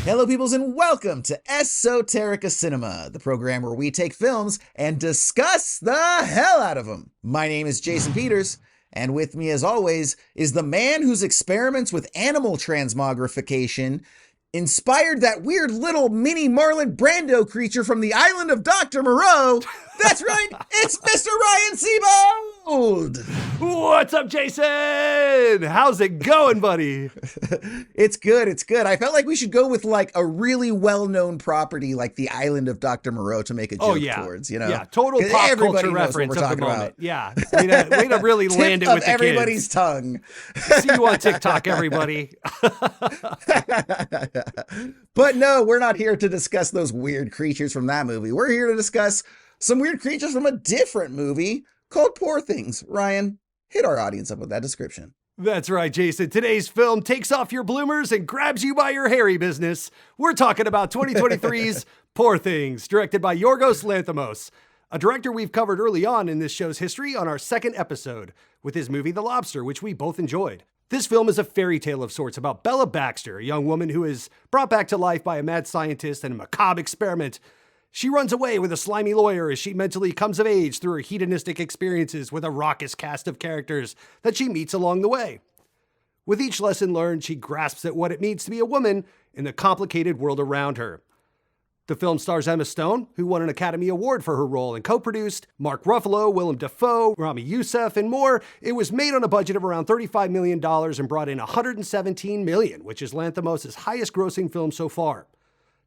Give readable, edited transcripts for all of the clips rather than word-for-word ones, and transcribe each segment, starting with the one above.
Hello, peoples, and welcome to Esoterica Cinema, the program where we take films and discuss the hell out of them. My name is Jason Peters, and with me, as always, is the man whose experiments with animal transmogrification inspired that weird little mini Marlon Brando creature from the island of Dr. Moreau. That's right, it's Mr. Ryan Seabold! What's up, Jason? How's it going, buddy? It's good. I felt like we should go with like a really well-known property like the island of Dr. Moreau to make a joke towards, you know? Yeah, total pop culture reference of the moment. About. Yeah, way to really land it with the everybody's kids. Tongue. See you on TikTok, everybody. But no, we're not here to discuss those weird creatures from that movie. We're here to discuss some weird creatures from a different movie called Poor Things. Ryan, hit our audience up with that description. That's right, Jason. Today's film takes off your bloomers and grabs you by your hairy business. We're talking about 2023's Poor Things, directed by Yorgos Lanthimos, a director we've covered early on in this show's history on our second episode with his movie The Lobster, which we both enjoyed. This film is a fairy tale of sorts about Bella Baxter, a young woman who is brought back to life by a mad scientist in a macabre experiment. She runs away with a slimy lawyer as she mentally comes of age through her hedonistic experiences with a raucous cast of characters that she meets along the way. With each lesson learned, she grasps at what it means to be a woman in the complicated world around her. The film stars Emma Stone, who won an Academy Award for her role and co-produced, Mark Ruffalo, Willem Dafoe, Rami Youssef, and more. It was made on a budget of around $35 million and brought in $117 million, which is Lanthimos' highest grossing film so far.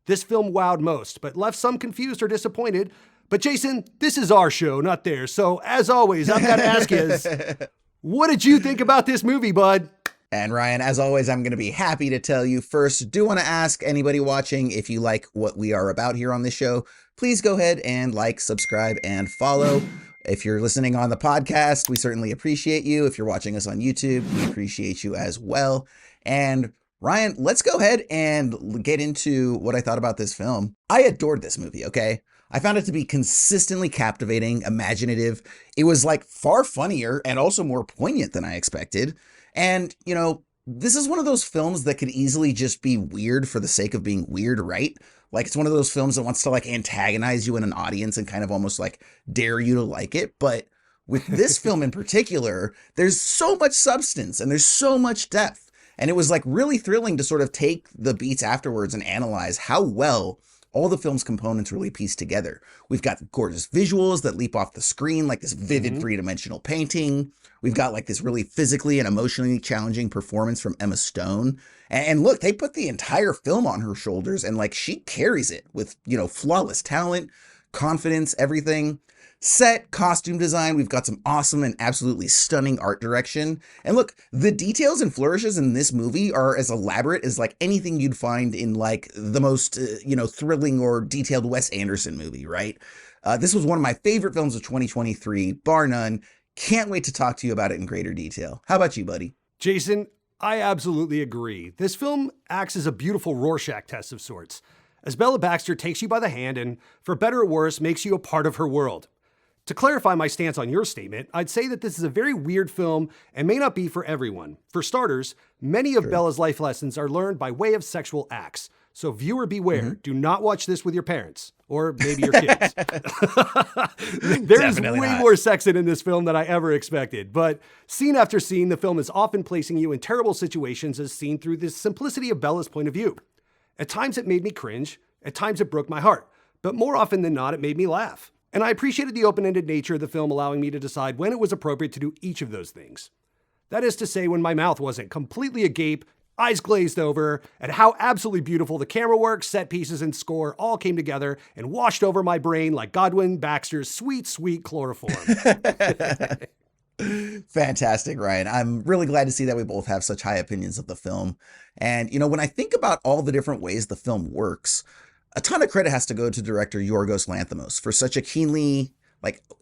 This film wowed most, but left some confused or disappointed. But Jason, this is our show, not theirs. So as always, I've got to ask you, what did you think about this movie, bud? And Ryan, as always, I'm going to be happy to tell you first, do want to ask anybody watching if you like what we are about here on this show, please go ahead and like, subscribe, and follow. If you're listening on the podcast, we certainly appreciate you. If you're watching us on YouTube, we appreciate you as well. And Ryan, let's go ahead and get into what I thought about this film. I adored this movie, okay? I found it to be consistently captivating, imaginative. It was like far funnier and also more poignant than I expected. And, you know, this is one of those films that could easily just be weird for the sake of being weird, right? Like it's one of those films that wants to like antagonize you in an audience and kind of almost like dare you to like it. But with this film in particular, there's so much substance and there's so much depth. And it was like really thrilling to sort of take the beats afterwards and analyze how well all the film's components really piece together. We've got gorgeous visuals that leap off the screen, like this vivid three-dimensional painting. We've got like this really physically and emotionally challenging performance from Emma Stone. And look, they put the entire film on her shoulders and like she carries it with, you know, flawless talent, confidence, everything. Set, costume design, we've got some awesome and absolutely stunning art direction. And look, the details and flourishes in this movie are as elaborate as like anything you'd find in like the most, thrilling or detailed Wes Anderson movie, right? This was one of my favorite films of 2023, bar none. Can't wait to talk to you about it in greater detail. How about you, buddy? Jason, I absolutely agree. This film acts as a beautiful Rorschach test of sorts, as Bella Baxter takes you by the hand and, for better or worse, makes you a part of her world. To clarify my stance on your statement, I'd say that this is a very weird film and may not be for everyone. For starters, many of Bella's life lessons are learned by way of sexual acts. So viewer beware, do not watch this with your parents or maybe your kids. There's way more sex in this film than I ever expected. But scene after scene, the film is often placing you in terrible situations as seen through the simplicity of Bella's point of view. At times it made me cringe, at times it broke my heart, but more often than not, it made me laugh. And I appreciated the open-ended nature of the film allowing me to decide when it was appropriate to do each of those things. That is to say, when my mouth wasn't completely agape, eyes glazed over, at how absolutely beautiful the camera work, set pieces, and score all came together and washed over my brain like Godwin Baxter's sweet, sweet chloroform. Fantastic, Ryan. I'm really glad to see that we both have such high opinions of the film. And, you know, when I think about all the different ways the film works, a ton of credit has to go to director Yorgos Lanthimos for such a keenly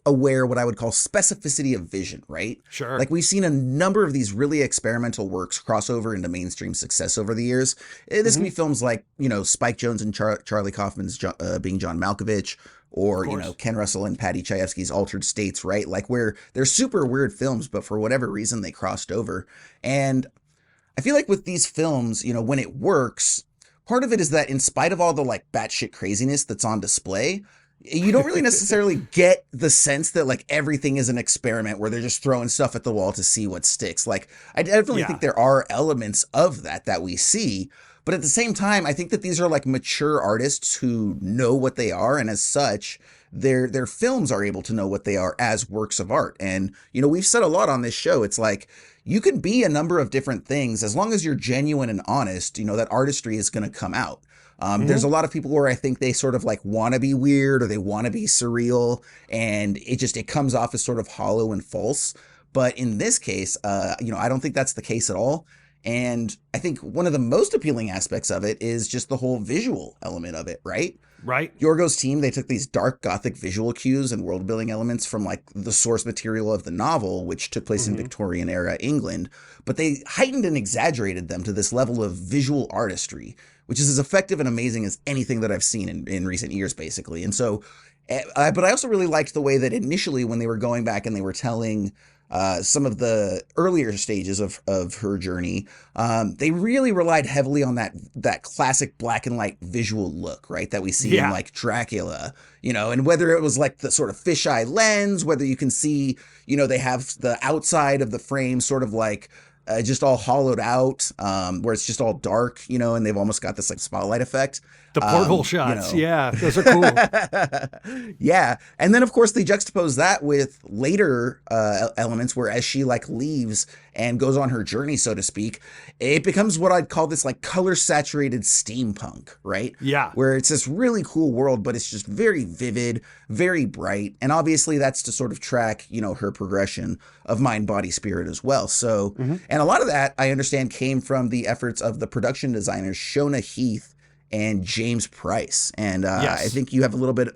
aware what I would call specificity of vision, right? Sure. Like we've seen a number of these really experimental works cross over into mainstream success over the years. This can be films like, Spike Jonze and Charlie Kaufman's Being John Malkovich, or, Ken Russell and Patty Chayefsky's Altered States, right? Like where they're super weird films, but for whatever reason they crossed over. And I feel like with these films, when it works, part of it is that in spite of all the like batshit craziness that's on display, you don't really necessarily get the sense that like everything is an experiment where they're just throwing stuff at the wall to see what sticks. Like, I definitely think there are elements of that we see, but at the same time, I think that these are like mature artists who know what they are, and as such, their films are able to know what they are as works of art. And we've said a lot on this show. It's like you can be a number of different things as long as you're genuine and honest. That artistry is going to come out. There's a lot of people where I think they sort of like want to be weird or they want to be surreal, and it comes off as sort of hollow and false. But in this case, I don't think that's the case at all. And I think one of the most appealing aspects of it is just the whole visual element of it, right? Right. Yorgos' team, they took these dark Gothic visual cues and world building elements from like the source material of the novel, which took place in Victorian era England, but they heightened and exaggerated them to this level of visual artistry, which is as effective and amazing as anything that I've seen in recent years, basically. And so, but I also really liked the way that initially when they were going back and they were telling some of the earlier stages of her journey, they really relied heavily on that classic black and white visual look, right? That we see in like Dracula, and whether it was like the sort of fisheye lens, whether you can see, they have the outside of the frame sort of like just all hollowed out, where it's just all dark, and they've almost got this like spotlight effect. The porthole shots. Yeah, those are cool. Yeah. And then, of course, they juxtapose that with later elements where as she like leaves and goes on her journey, so to speak, it becomes what I'd call this like color saturated steampunk, right? Yeah. Where it's this really cool world, but it's just very vivid, very bright. And obviously that's to sort of track, her progression of mind, body, spirit as well. So, and a lot of that I understand came from the efforts of the production designers, Shona Heath and James Price. And I think you have a little bit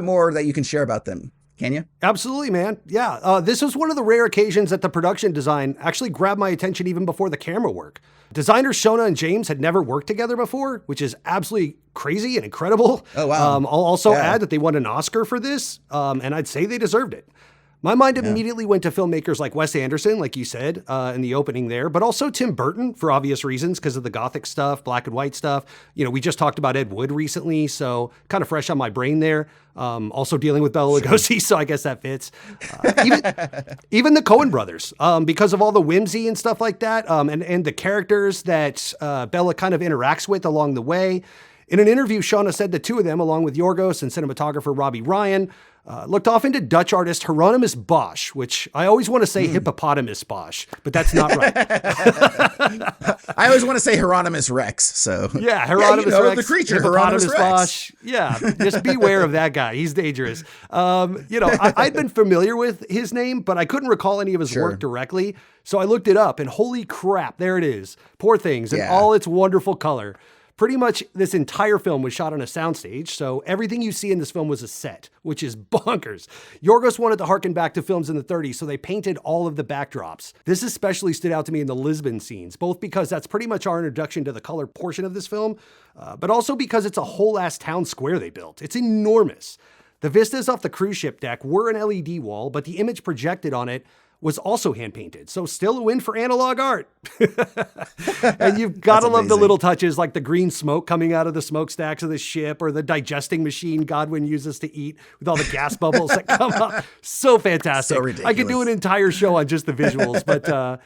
more that you can share about them. Can you? Absolutely, man. Yeah. This was one of the rare occasions that the production design actually grabbed my attention even before the camera work. Designers Shona and James had never worked together before, which is absolutely crazy and incredible. Oh, wow. I'll also add that they won an Oscar for this, and I'd say they deserved it. My mind immediately went to filmmakers like Wes Anderson, like you said, in the opening there, but also Tim Burton for obvious reasons because of the Gothic stuff, black and white stuff. We just talked about Ed Wood recently, so kind of fresh on my brain there. Also dealing with Bela Lugosi, so I guess that fits. Even the Coen brothers, because of all the whimsy and stuff like that, and the characters that Bela kind of interacts with along the way. In an interview, Shauna said the two of them, along with Yorgos and cinematographer Robbie Ryan, looked off into Dutch artist Hieronymus Bosch, which I always want to say hippopotamus Bosch, but that's not right. I always want to say Hieronymus Rex. So yeah, Hieronymus Rex, the creature Hieronymus Rex. Bosch. Yeah, just beware of that guy. He's dangerous. I'd been familiar with his name, but I couldn't recall any of his work directly. So I looked it up, and holy crap, there it is. Poor Things in all its wonderful color. Pretty much this entire film was shot on a soundstage, so everything you see in this film was a set, which is bonkers. Yorgos wanted to harken back to films in the 30s, so they painted all of the backdrops. This especially stood out to me in the Lisbon scenes, both because that's pretty much our introduction to the color portion of this film, but also because it's a whole-ass town square they built. It's enormous. The vistas off the cruise ship deck were an LED wall, but the image projected on it was also hand-painted, so still a win for analog art. And you've got to love the little touches like the green smoke coming out of the smokestacks of the ship or the digesting machine Godwin uses to eat with all the gas bubbles that come up. So fantastic. So ridiculous. I could do an entire show on just the visuals, but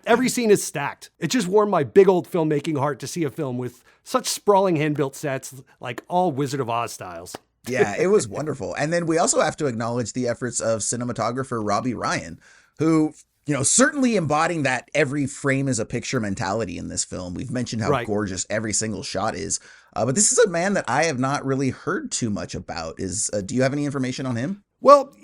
every scene is stacked. It just warmed my big old filmmaking heart to see a film with such sprawling hand-built sets, like all Wizard of Oz styles. Yeah, it was wonderful. And then we also have to acknowledge the efforts of cinematographer Robbie Ryan, who, certainly embodying that every frame is a picture mentality in this film. We've mentioned how gorgeous every single shot is. But this is a man that I have not really heard too much about. Do you have any information on him? Well,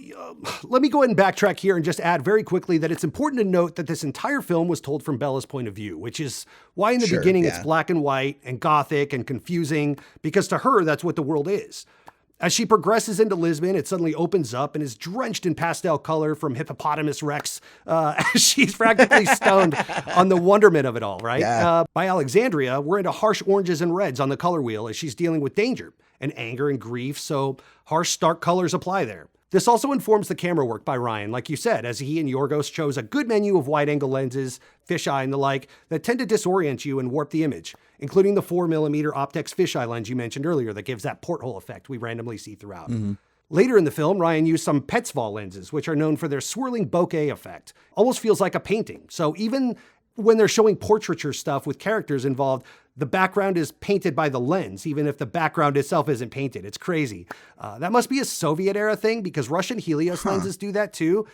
let me go ahead and backtrack here and just add very quickly that it's important to note that this entire film was told from Bella's point of view, which is why in the beginning it's black and white and Gothic and confusing, because to her, that's what the world is. As she progresses into Lisbon, it suddenly opens up and is drenched in pastel color from Hippopotamus Rex as she's practically stoned on the wonderment of it all, right? Yeah. By Alexandria, we're into harsh oranges and reds on the color wheel as she's dealing with danger and anger and grief, so harsh, stark colors apply there. This also informs the camera work by Ryan, like you said, as he and Yorgos chose a good menu of wide-angle lenses, fisheye, and the like that tend to disorient you and warp the image, including the 4mm Optex fisheye lens you mentioned earlier that gives that porthole effect we randomly see throughout. Later in the film, Ryan used some Petzval lenses, which are known for their swirling bokeh effect. Almost feels like a painting. So even when they're showing portraiture stuff with characters involved, the background is painted by the lens, even if the background itself isn't painted. It's crazy. That must be a Soviet era thing because Russian Helios lenses do that too.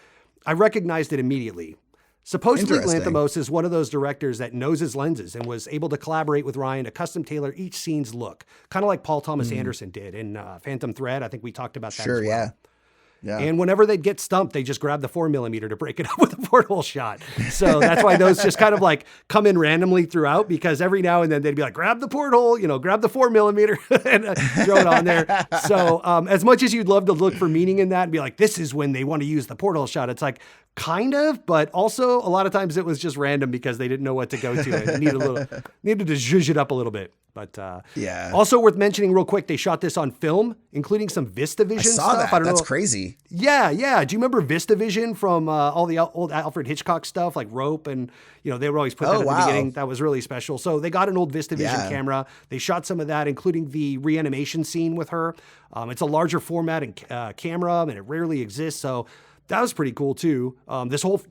I recognized it immediately. Supposedly Lanthimos is one of those directors that knows his lenses and was able to collaborate with Ryan to custom tailor each scene's look, kind of like Paul Thomas Anderson did in Phantom Thread. I think we talked about that as well. Yeah. And whenever they'd get stumped, they just grab the 4mm to break it up with a porthole shot. So that's why those just kind of like come in randomly throughout, because every now and then they'd be like, grab the porthole, grab the 4mm and throw it on there. So as much as you'd love to look for meaning in that and be like, this is when they want to use the porthole shot, it's like, kind of, but also a lot of times it was just random because they didn't know what to go to and needed to zhuzh it up a little bit. But also worth mentioning real quick, they shot this on film, including some VistaVision I saw stuff. That. That's crazy. Yeah. Do you remember VistaVision from all the old Alfred Hitchcock stuff like Rope? And, they would always put that at the beginning. That was really special. So they got an old VistaVision camera. They shot some of that, including the reanimation scene with her. It's a larger format and camera, and it rarely exists. So that was pretty cool too. This whole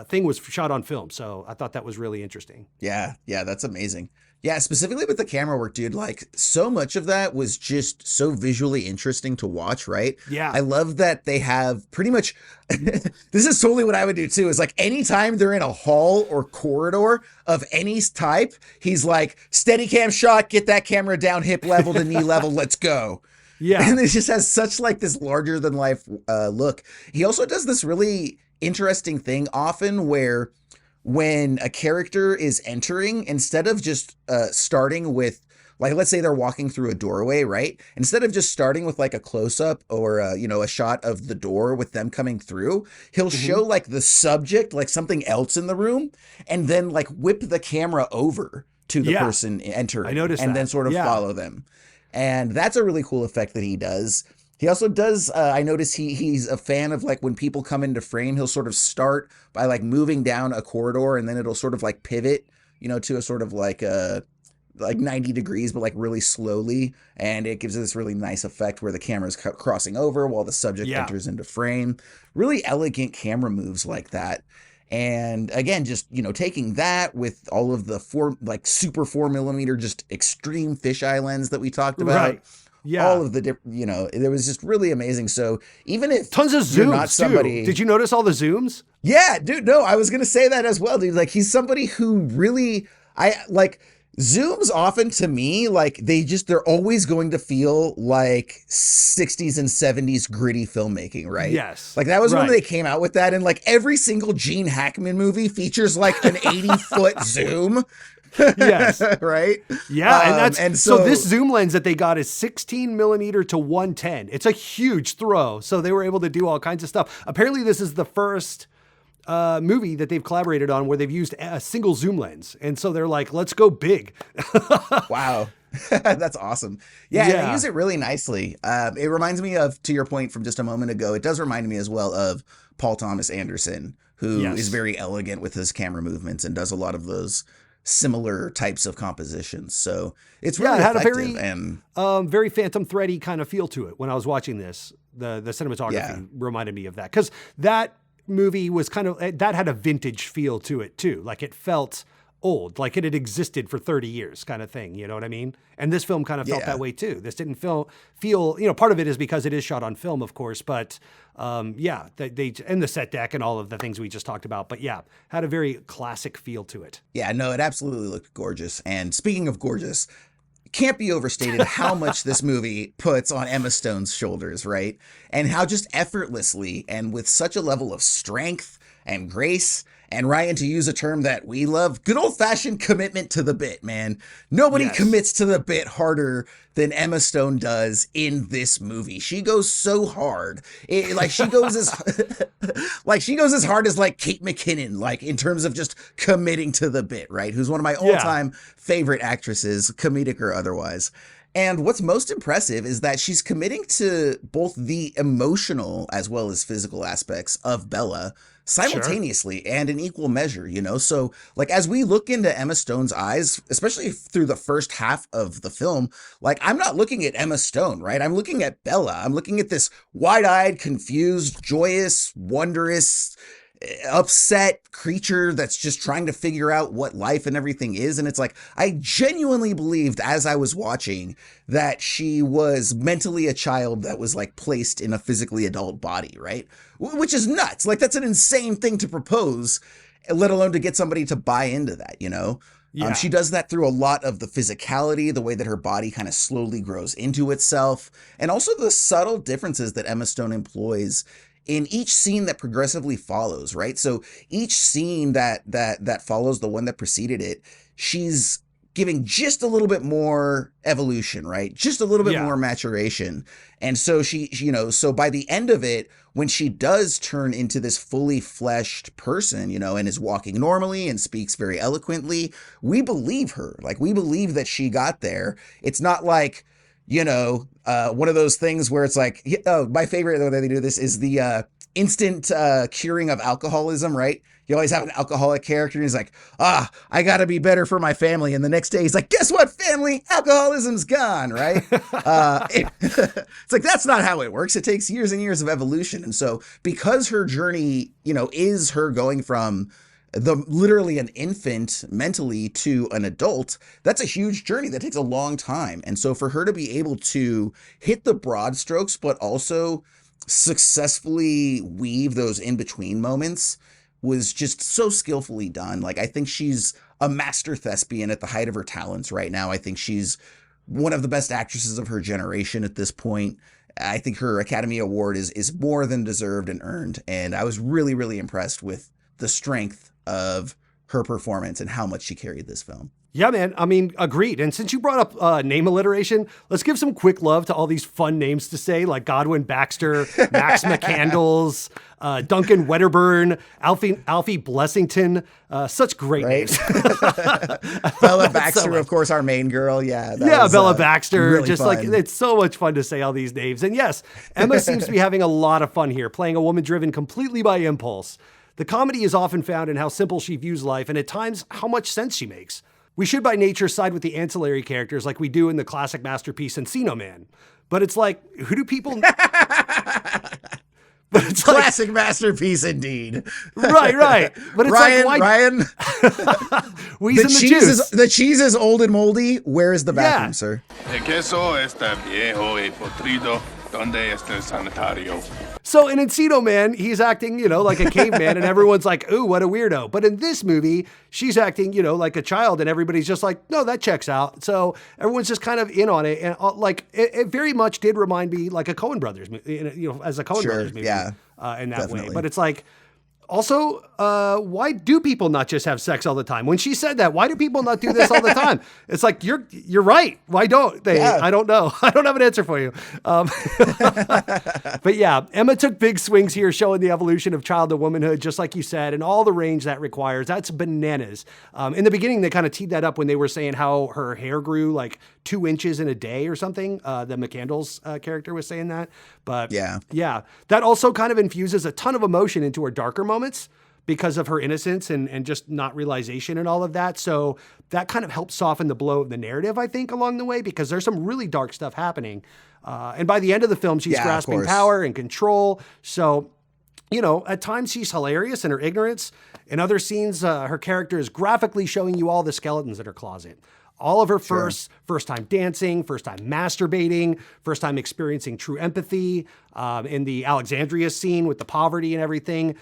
thing was shot on film, so I thought that was really interesting. Yeah, that's amazing. Yeah, specifically with the camera work, dude, like so much of that was just so visually interesting to watch, right? Yeah. I love that they have pretty much, this is totally what I would do too, is like anytime they're in a hall or corridor of any type, he's like, steady cam shot, get that camera down hip level to knee level, let's go. Yeah. And it just has such like this larger than life look. He also does this really interesting thing often where when a character is entering, instead of just starting with, like, let's say they're walking through a doorway, right? Instead of just starting with like a close up or, a shot of the door with them coming through, he'll show like the subject, like something else in the room, and then like whip the camera over to the person entering. I noticed and that. then sort of follow them. And that's a really cool effect that he does. He also does, I notice he's a fan of like when people come into frame, he'll sort of start by like moving down a corridor and then it'll sort of like pivot, to a sort of like 90 degrees, but like really slowly. And it gives this really nice effect where the camera's crossing over while the subject enters into frame. Really elegant camera moves like that. And again, just, taking that with all of the super 4mm, just extreme fisheye lens that we talked about. Right. Yeah. All of the different, it was just really amazing. So even if tons of zooms too. Did you notice all the zooms? Yeah, dude. No, I was going to say that as well, dude. Like he's somebody who really, zooms often to me, like they're always going to feel like 60s and 70s gritty filmmaking, right? Yes. Like that was when they came out with that. And like every single Gene Hackman movie features like an 80-foot zoom. Yes. Right? Yeah. And so this zoom lens that they got is 16mm to 110. It's a huge throw. So they were able to do all kinds of stuff. Apparently this is the first movie that they've collaborated on where they've used a single zoom lens. And so they're like, let's go big. Wow. That's awesome. Yeah. And they use it really nicely. It reminds me of, to your point from just a moment ago, it does remind me as well of Paul Thomas Anderson, who is very elegant with his camera movements and does a lot of those similar types of compositions. So it's really it had effective a very Phantom Thready kind of feel to it when I was watching this. The cinematography reminded me of that, because that movie was that had a vintage feel to it too. Like it felt old, like it had existed for 30 years kind of thing. You know what I mean? And this film kind of felt that way too. This didn't feel, part of it is because it is shot on film, of course, but they and the set deck and all of the things we just talked about, but had a very classic feel to it. Yeah, no, it absolutely looked gorgeous. And speaking of gorgeous, can't be overstated how much this movie puts on Emma Stone's shoulders, right? And how just effortlessly and with such a level of strength and grace, and Ryan, to use a term that we love, good old-fashioned commitment to the bit, man. Nobody commits to the bit harder than Emma Stone does in this movie. She goes so hard. She goes as hard as like Kate McKinnon, like in terms of just committing to the bit, right? Who's one of my all-time favorite actresses, comedic or otherwise. And what's most impressive is that she's committing to both the emotional as well as physical aspects of Bella Sure. simultaneously and in equal measure, you know? So, like, as we look into Emma Stone's eyes, especially through the first half of the film, like, I'm not looking at Emma Stone, right? I'm looking at Bella. I'm looking at this wide eyed, confused, joyous, wondrous, upset creature that's just trying to figure out what life and everything is. And it's like, I genuinely believed as I was watching that she was mentally a child that was like placed in a physically adult body, right? Which is nuts. Like, that's an insane thing to propose, let alone to get somebody to buy into that, you know? Yeah. She does that through a lot of the physicality, the way that her body kind of slowly grows into itself, and also the subtle differences that Emma Stone employs in each scene that progressively follows, right? So each scene that follows the one that preceded it, she's giving just a little bit more evolution, right? Just a little bit Yeah. more maturation. And so so by the end of it, when she does turn into this fully fleshed person, you know, and is walking normally and speaks very eloquently, we believe her. Like, we believe that she got there. It's not like, one of those things where it's like, oh, my favorite way they do this is the instant curing of alcoholism, right? You always have an alcoholic character and he's like, I gotta be better for my family. And the next day he's like, guess what, family? Alcoholism's gone, right? It's like, that's not how it works. It takes years and years of evolution. And so because her journey, is her going from literally an infant mentally to an adult, that's a huge journey that takes a long time. And so for her to be able to hit the broad strokes, but also successfully weave those in between moments was just so skillfully done. Like, I think she's a master thespian at the height of her talents right now. I think she's one of the best actresses of her generation at this point. I think her Academy Award is more than deserved and earned. And I was really, really impressed with the strength of her performance and how much she carried this film. Yeah, man. I mean, agreed. And since you brought up name alliteration, let's give some quick love to all these fun names to say, like Godwin Baxter, Max McCandles, Duncan Wedderburn, Alfie Blessington. Such great names. Bella Baxter, of course, our main girl. Yeah. Bella Baxter. Really just fun. like, it's so much fun to say all these names. And yes, Emma seems to be having a lot of fun here, playing a woman driven completely by impulse. The comedy is often found in how simple she views life and at times how much sense she makes. We should by nature side with the ancillary characters like we do in the classic masterpiece Encino Man. But it's like, who do people... But it's classic masterpiece indeed. Right. But it's Ryan. The cheese is old and moldy. Where is the bathroom, sir? El queso está viejo y podrido. ¿Dónde está el sanitario? So in Encino Man, he's acting, like a caveman and everyone's like, ooh, what a weirdo. But in this movie, she's acting, like a child and everybody's just like, no, that checks out. So everyone's just kind of in on it. And it very much did remind me like a Coen Brothers, as a Coen Brothers movie in that definitely. way. But it's like, also, why do people not just have sex all the time? When she said that, why do people not do this all the time? It's like, you're right. Why don't they? Yeah. I don't know. I don't have an answer for you. But yeah, Emma took big swings here, showing the evolution of child to womanhood, just like you said, and all the range that requires. That's bananas. In the beginning, they kind of teed that up when they were saying how her hair grew like 2 inches in a day or something. The McCandles character was saying that. But yeah, that also kind of infuses a ton of emotion into her darker moments because of her innocence and just not realization and all of that. So that kind of helps soften the blow of the narrative, I think, along the way, because there's some really dark stuff happening. And by the end of the film, she's grasping power and control. So, at times she's hilarious in her ignorance. In other scenes, her character is graphically showing you all the skeletons in her closet. All of her first time dancing, first time masturbating, first time experiencing true empathy, in the Alexandria scene with the poverty and everything.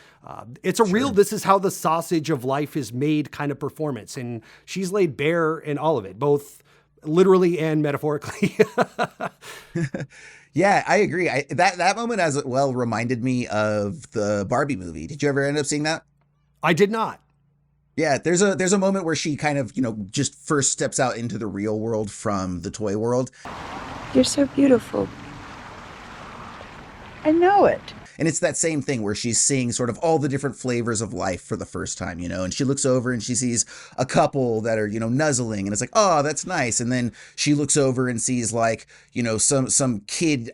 It's a real, this is how the sausage of life is made kind of performance. And she's laid bare in all of it, both literally and metaphorically. Yeah, I agree. That moment as well reminded me of the Barbie movie. Did you ever end up seeing that? I did not. Yeah, there's a moment where she kind of, just first steps out into the real world from the toy world. You're so beautiful. I know it. And it's that same thing where she's seeing sort of all the different flavors of life for the first time, and she looks over and she sees a couple that are, nuzzling, and it's like, oh, that's nice. And then she looks over and sees like, some kid,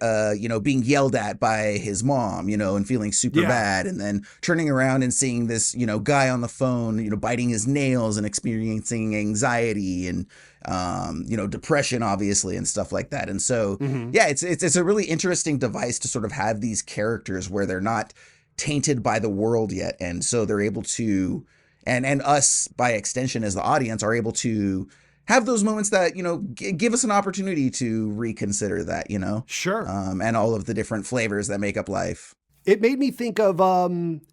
being yelled at by his mom, and feeling super bad. And then turning around and seeing this, guy on the phone, biting his nails and experiencing anxiety and, depression, obviously, and stuff like that. And so, it's a really interesting device to sort of have these characters where they're not tainted by the world yet. And so they're able to, and us by extension as the audience are able to have those moments that, give us an opportunity to reconsider that, Sure. And all of the different flavors that make up life. It made me think of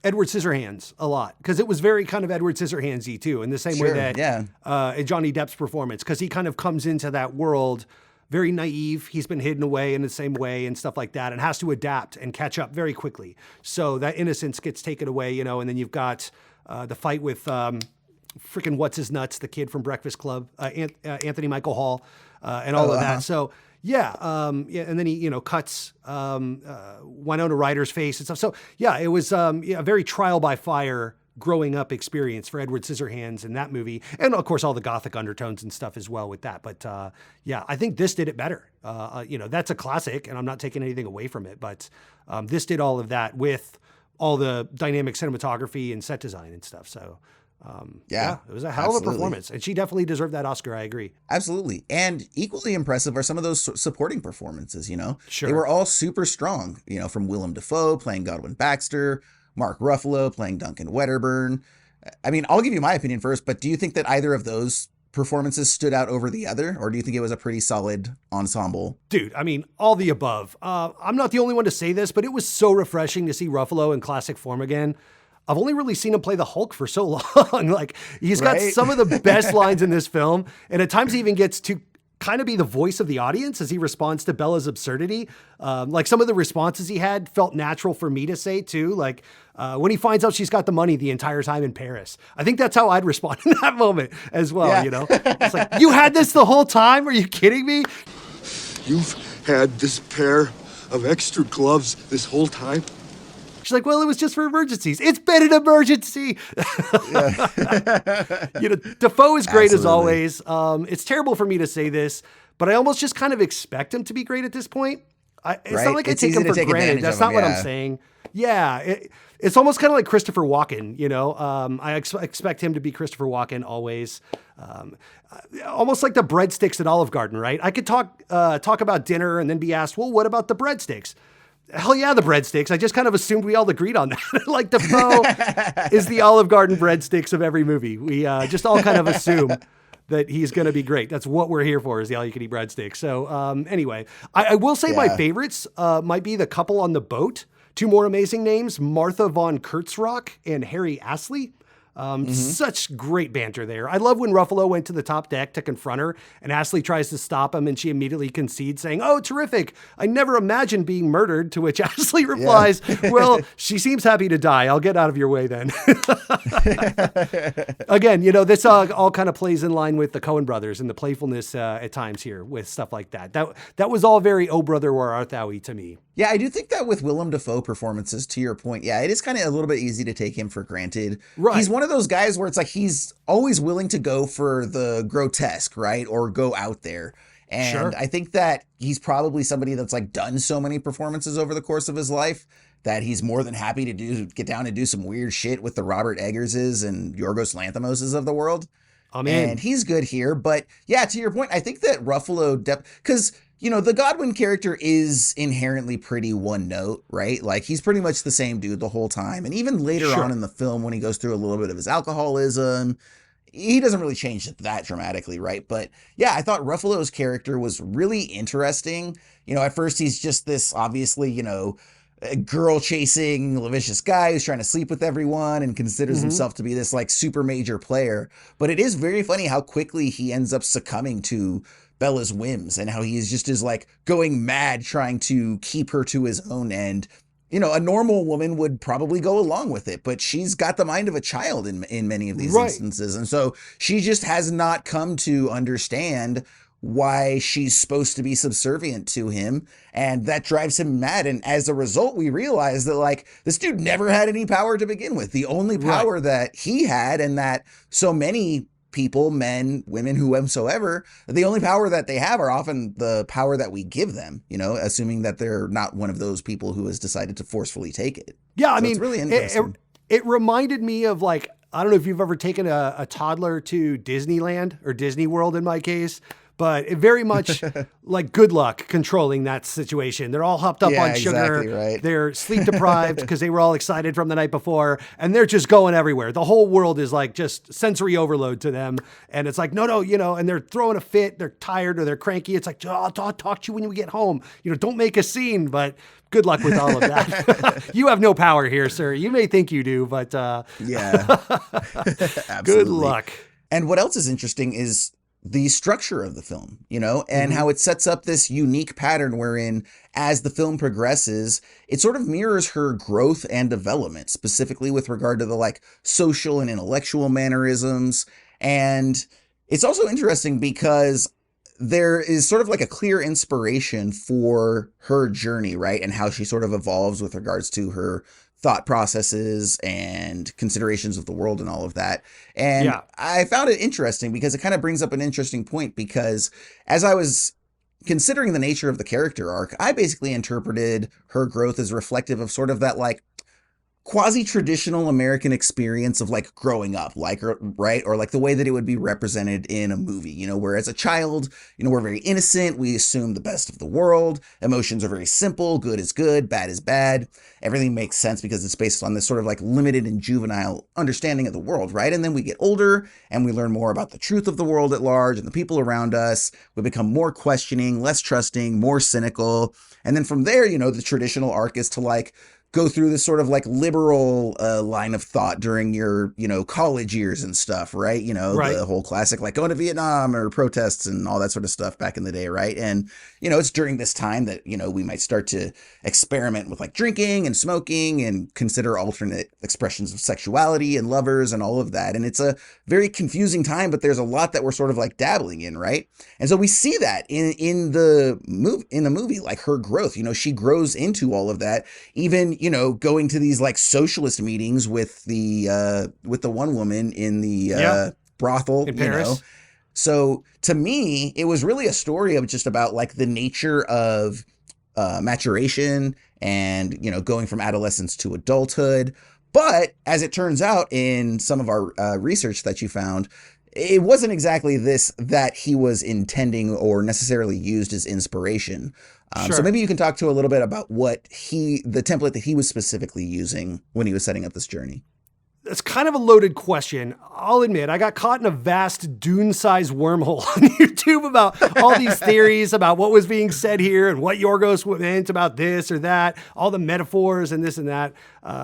Edward Scissorhands a lot, because it was very kind of Edward Scissorhands-y too, in the same way that Johnny Depp's performance, because he kind of comes into that world very naive. He's been hidden away in the same way and stuff like that, and has to adapt and catch up very quickly. So that innocence gets taken away, and then you've got the fight with freaking what's his nuts, the kid from Breakfast Club, Anthony Michael Hall, and all of that. So and then he, cuts Winona Ryder's face and stuff. So it was a very trial by fire growing up experience for Edward Scissorhands in that movie. And of course, all the gothic undertones and stuff as well with that. But I think this did it better. That's a classic, and I'm not taking anything away from it, but this did all of that with all the dynamic cinematography and set design and stuff. So it was a hell of a performance, and she definitely deserved that Oscar. I agree. Absolutely. And equally impressive are some of those supporting performances, Sure. They were all super strong, from Willem Dafoe playing Godwin Baxter, Mark Ruffalo playing Duncan Wedderburn. I mean, I'll give you my opinion first, but do you think that either of those performances stood out over the other, or do you think it was a pretty solid ensemble? Dude, I mean, all the above. I'm not the only one to say this, but it was so refreshing to see Ruffalo in classic form again. I've only really seen him play the Hulk for so long. Like, he's got some of the best lines in this film. And at times he even gets to kind of be the voice of the audience as he responds to Bella's absurdity. Like, some of the responses he had felt natural for me to say too. Like, when he finds out she's got the money the entire time in Paris, I think that's how I'd respond in that moment as well. It's like, you had this the whole time? Are you kidding me? You've had this pair of extra gloves this whole time? She's like, well, it was just for emergencies. It's been an emergency. Dafoe is great as always. It's terrible for me to say this, but I almost just kind of expect him to be great at this point. It's not like I take him for granted. That's not what I'm saying. Yeah. It's almost kind of like Christopher Walken, I expect him to be Christopher Walken always. Almost like the breadsticks at Olive Garden, right? I could talk about dinner and then be asked, well, what about the breadsticks? Hell yeah, the breadsticks. I just kind of assumed we all agreed on that. Like, Dafoe is the Olive Garden breadsticks of every movie. We just all kind of assume that he's going to be great. That's what we're here for, is the all-you-can-eat breadsticks. So anyway, I will say my favorites might be the couple on the boat. Two more amazing names, Martha von Kurtzrock and Harry Astley. Such great banter there. I love when Ruffalo went to the top deck to confront her and Astley tries to stop him and she immediately concedes saying, oh, terrific. I never imagined being murdered, to which Astley replies, well, she seems happy to die. I'll get out of your way then. Again, this all kind of plays in line with the Coen brothers and the playfulness at times here with stuff like that. That was all very Oh Brother, Where Art Thou-y to me. Yeah, I do think that with Willem Dafoe performances, to your point, it is kind of a little bit easy to take him for granted. Right. He's one of those guys where it's like he's always willing to go for the grotesque, right? Or go out there. And I think that he's probably somebody that's like done so many performances over the course of his life that he's more than happy to get down and do some weird shit with the Robert Eggerses and Yorgos Lanthimoses of the world. And he's good here. But yeah, to your point, I think that Ruffalo, because the Godwin character is inherently pretty one note, right? Like, he's pretty much the same dude the whole time. And even later on in the film, when he goes through a little bit of his alcoholism, he doesn't really change that dramatically, right? But yeah, I thought Ruffalo's character was really interesting. At first he's just this obviously, girl chasing lascivious guy who's trying to sleep with everyone and considers himself to be this like super major player. But it is very funny how quickly he ends up succumbing to Bella's whims and how he is like going mad trying to keep her to his own end. A normal woman would probably go along with it, but she's got the mind of a child in many of these instances. And so she just has not come to understand why she's supposed to be subservient to him, and that drives him mad. And as a result, we realize that like this dude never had any power to begin with. The only power that he had, and that so many people, men, women, whosoever, the only power that they have are often the power that we give them, you know, assuming that they're not one of those people who has decided to forcefully take it. Yeah, I So mean, it's really interesting. it reminded me of like, I don't know if you've ever taken a toddler to Disneyland or Disney World in my case, but it very much like good luck controlling that situation. They're all hopped up on sugar. Exactly right. They're sleep deprived because they were all excited from the night before, and they're just going everywhere. The whole world is like just sensory overload to them. And it's like, no, you know, and they're throwing a fit, they're tired or they're cranky. It's like, I'll talk to you when we get home. You know, don't make a scene, but good luck with all of that. You have no power here, sir. You may think you do, but Yeah. good Absolutely. luck. And what else is interesting is the structure of the film, you know, and how it sets up this unique pattern wherein as the film progresses, it sort of mirrors her growth and development, specifically with regard to the like social and intellectual mannerisms. And it's also interesting because there is sort of like a clear inspiration for her journey, right? And how she sort of evolves with regards to her thought processes and considerations of the world and all of that. And Yeah. I found it interesting because it kind of brings up an interesting point, because as I was considering the nature of the character arc, I basically interpreted her growth as reflective of sort of that like quasi-traditional American experience of like growing up, like, right? Or like the way that it would be represented in a movie, you know, where as a child, you know, we're very innocent. We assume the best of the world. Emotions are very simple. Good is good. Bad is bad. Everything makes sense because it's based on this sort of like limited and juvenile understanding of the world, right? And then we get older and we learn more about the truth of the world at large and the people around us. We become more questioning, less trusting, more cynical. And then from there, you know, the traditional arc is to like go through this sort of like liberal line of thought during your, you know, college years and stuff, right? You know, Right. the whole classic like going to Vietnam or protests and all that sort of stuff back in the day, right? And, you know, it's during this time that, you know, we might start to experiment with like drinking and smoking and consider alternate expressions of sexuality and lovers and all of that. And it's a very confusing time, but there's a lot that we're sort of like dabbling in, right? And so we see that in the movie, like her growth, you know, she grows into all of that, even, you know, going to these like socialist meetings with the one woman in the brothel In you Paris. know. So to me, it was really a story of just about like the nature of maturation and, you know, going from adolescence to adulthood. But as it turns out in some of our research that you found, it wasn't exactly this that he was intending or necessarily used as inspiration. Sure. So maybe you can talk to a little bit about the template that he was specifically using when he was setting up this journey. It's kind of a loaded question. I'll admit, I got caught in a vast Dune-sized wormhole on YouTube about all these theories about what was being said here and what Yorgos meant about this or that, all the metaphors and this and that.